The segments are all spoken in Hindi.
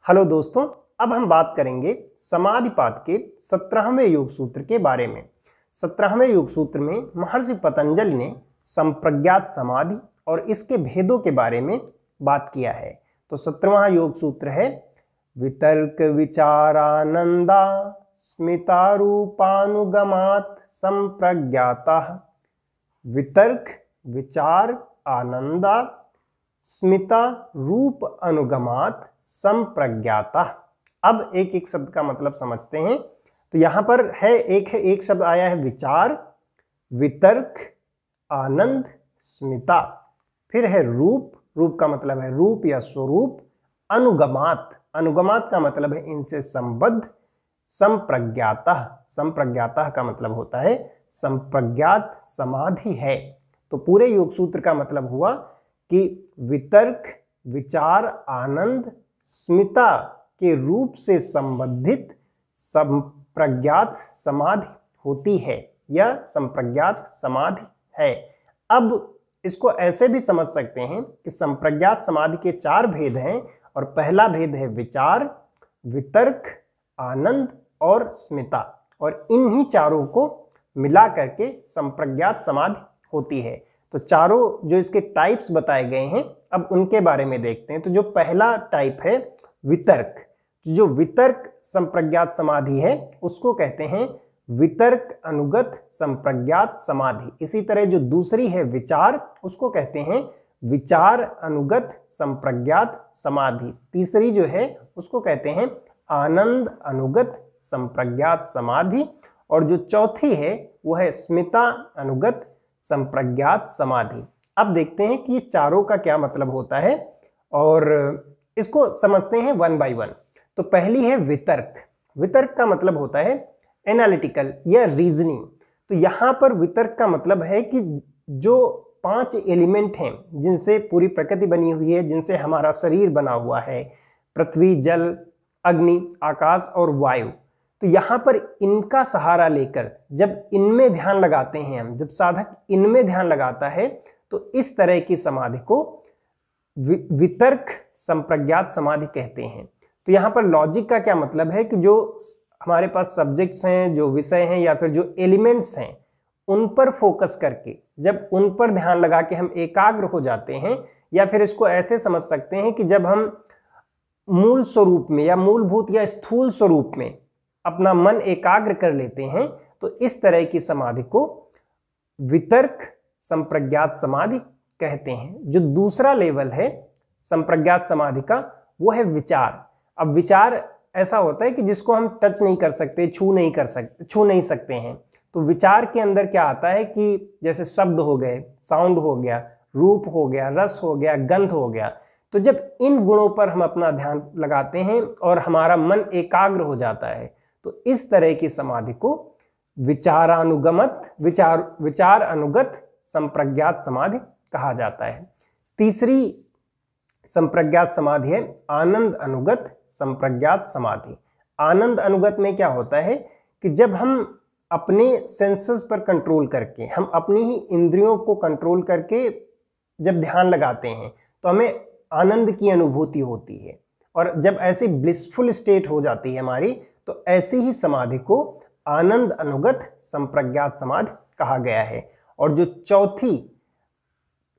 हेलो दोस्तों, अब हम बात करेंगे समाधिपाद के 17वें योग सूत्र के बारे में। 17वें योग सूत्र में महर्षि पतंजलि ने संप्रज्ञात समाधि और इसके भेदों के बारे में बात किया है। तो 17वां योग सूत्र है वितर्क विचारानंदा स्मितारूपानुगमात् संप्रज्ञातः। वितर्क विचार आनंदा स्मिता रूप अनुगमात संप्रज्ञाता। अब एक एक शब्द का मतलब समझते हैं। तो यहां पर है एक शब्द आया है विचार, वितर्क, आनंद, स्मिता। फिर है रूप, रूप का मतलब है रूप या स्वरूप। अनुगमात, अनुगमात का मतलब है इनसे संबद्ध। संप्रज्ञाता, संप्रज्ञाता का मतलब होता है संप्रज्ञात समाधि है। तो पूरे योग सूत्र का मतलब हुआ कि वितर्क विचार आनंद स्मिता के रूप से संबंधित संप्रज्ञात समाधि होती है या संप्रज्ञात समाधि है। अब इसको ऐसे भी समझ सकते हैं कि संप्रज्ञात समाधि के 4 भेद हैं और पहला भेद है विचार, वितर्क, आनंद और स्मिता, और इन्हीं चारों को मिला करके संप्रज्ञात समाधि होती है। तो चारों जो इसके टाइप्स बताए गए हैं, अब उनके बारे में देखते हैं। तो जो पहला टाइप है वितर्क, जो वितर्क संप्रज्ञात समाधि है उसको कहते हैं वितर्क अनुगत संप्रज्ञात समाधि। इसी तरह जो दूसरी है विचार, उसको कहते हैं विचार अनुगत संप्रज्ञात समाधि। तीसरी जो है उसको कहते हैं आनंद अनुगत संप्रज्ञात समाधि, और जो चौथी है वो है स्मिता अनुगत संप्रज्ञात समाधि। अब देखते हैं कि ये चारों का क्या मतलब होता है और इसको समझते हैं वन बाय वन। तो पहली है वितर्क। वितर्क का मतलब होता है एनालिटिकल या रीजनिंग। तो यहाँ पर वितर्क का मतलब है कि जो 5 एलिमेंट हैं जिनसे पूरी प्रकृति बनी हुई है, जिनसे हमारा शरीर बना हुआ है, पृथ्वी, जल, अग्नि, आकाश और वायु। तो यहाँ पर इनका सहारा लेकर जब इनमें ध्यान लगाते हैं हम, जब साधक इनमें ध्यान लगाता है तो इस तरह की समाधि को वितर्क संप्रज्ञात समाधि कहते हैं। तो यहाँ पर लॉजिक का क्या मतलब है कि जो हमारे पास सब्जेक्ट्स हैं, जो विषय हैं या फिर जो एलिमेंट्स हैं, उन पर फोकस करके जब उन पर ध्यान लगा के हम एकाग्र हो जाते हैं, या फिर इसको ऐसे समझ सकते हैं कि जब हम मूल स्वरूप में या मूलभूत या स्थूल स्वरूप में अपना मन एकाग्र कर लेते हैं, तो इस तरह की समाधि को वितर्क संप्रज्ञात समाधि कहते हैं। जो दूसरा लेवल है संप्रज्ञात समाधि का वो है विचार। अब विचार ऐसा होता है कि जिसको हम टच नहीं कर सकते, छू नहीं सकते हैं। तो विचार के अंदर क्या आता है कि जैसे शब्द हो गए, साउंड हो गया, रूप हो गया, रस हो गया, गंध हो गया। तो जब इन गुणों पर हम अपना ध्यान लगाते हैं और हमारा मन एकाग्र हो जाता है, तो इस तरह की समाधि को विचार अनुगत संप्रज्ञात समाधि कहा जाता है। तीसरी संप्रज्ञात समाधि है आनंद अनुगत संप्रज्ञात समाधि। आनंद अनुगत में क्या होता है कि जब हम अपने सेंसेस पर कंट्रोल करके, हम अपनी ही इंद्रियों को कंट्रोल करके जब ध्यान लगाते हैं तो हमें आनंद की अनुभूति होती है, और जब ऐसी ब्लिसफुल स्टेट हो जाती है हमारी, तो ऐसी ही समाधि को आनंद अनुगत संप्रज्ञात समाधि कहा गया है। और जो चौथी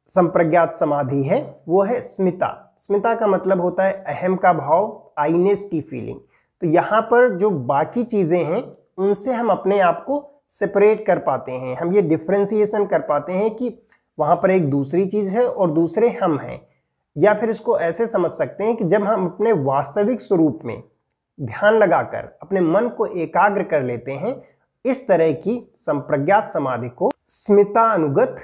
संप्रज्ञात समाधि है वो है स्मिता। स्मिता का मतलब होता है अहम का भाव, आईनेस की फीलिंग। तो यहाँ पर जो बाकी चीजें हैं उनसे हम अपने आप को सेपरेट कर पाते हैं, हम ये डिफ्रेंसिएशन कर पाते हैं कि वहाँ पर एक दूसरी चीज है और दूसरे हम हैं। या फिर इसको ऐसे समझ सकते हैं कि जब हम अपने वास्तविक स्वरूप में ध्यान लगाकर अपने मन को एकाग्र कर लेते हैं, इस तरह की संप्रज्ञात समाधि को स्मिता अनुगत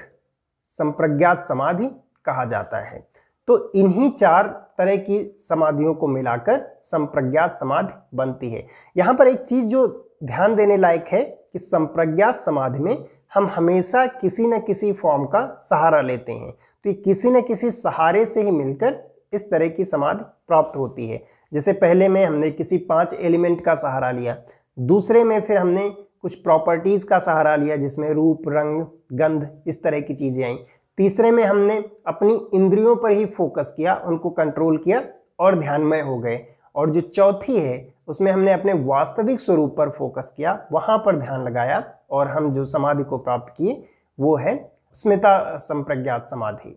संप्रज्ञात समाधि कहा जाता है। तो इन्हीं 4 तरह की समाधियों को मिलाकर संप्रज्ञात समाधि बनती है। यहाँ पर एक चीज जो ध्यान देने लायक है कि संप्रज्ञात समाधि में हम हमेशा किसी न किसी फॉर्म का सहारा लेते हैं। तो ये किसी न किसी सहारे से ही मिलकर इस तरह की समाधि प्राप्त होती है। जैसे पहले में हमने किसी 5 एलिमेंट का सहारा लिया, दूसरे में फिर हमने कुछ प्रॉपर्टीज का सहारा लिया जिसमें रूप, रंग, गंध, इस तरह की चीजें आई। तीसरे में हमने अपनी इंद्रियों पर ही फोकस किया, उनको कंट्रोल किया और ध्यानमय हो गए। और जो चौथी है उसमें हमने अपने वास्तविक स्वरूप पर फोकस किया, वहां पर ध्यान लगाया और हम जो समाधि को प्राप्त किए वो है स्मिता संप्रज्ञात समाधि।